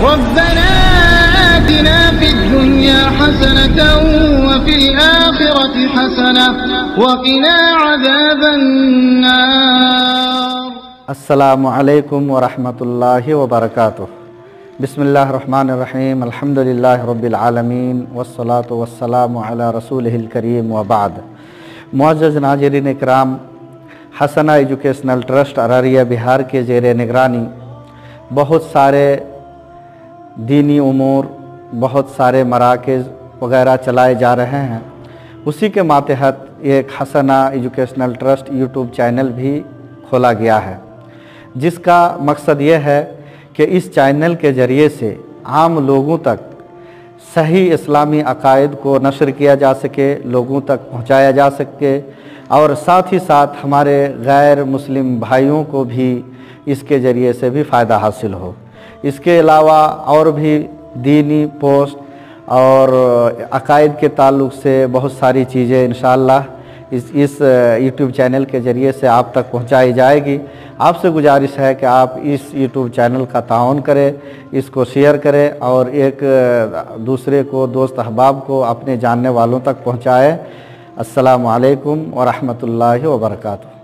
ربنا آتنا في الدنيا حسنة وفي الآخرة حسنة وقنا عذاب النار. السلام علیکم ورحمۃ اللہ وبرکاتہ. بسم اللہ الرحمن الرحیم. الحمد للہ رب العالمین والصلاة والسلام علی رسولہ الکریم وبعد. معزز ناظرین اکرام، حسنہ ایجوکیشنل ٹرسٹ ارریہ بہار کے زیر نگرانی بہت سارے دینی امور، بہت سارے مراکز وغیرہ چلائے جا رہے ہیں. اسی کے ماتحت ایک حسنہ ایجوکیشنل ٹرسٹ یوٹیوب چینل بھی کھولا گیا ہے، جس کا مقصد یہ ہے کہ اس چینل کے ذریعے سے عام لوگوں تک صحیح اسلامی عقائد کو نشر کیا جا سکے، لوگوں تک پہنچایا جا سکے، اور ساتھ ہی ساتھ ہمارے غیر مسلم بھائیوں کو بھی اس کے ذریعے سے بھی فائدہ حاصل ہو. اس کے علاوہ اور بھی دینی پوسٹ اور عقائد کے تعلق سے بہت ساری چیزیں انشاءاللہ اس یوٹیوب چینل کے ذریعے سے آپ تک پہنچائی جائے گی. آپ سے گزارش ہے کہ آپ اس یوٹیوب چینل کا تعاون کریں، اس کو شیئر کریں اور ایک دوسرے کو، دوست احباب کو، اپنے جاننے والوں تک پہنچائیں. السلام علیکم ورحمۃ اللہ وبرکاتہ.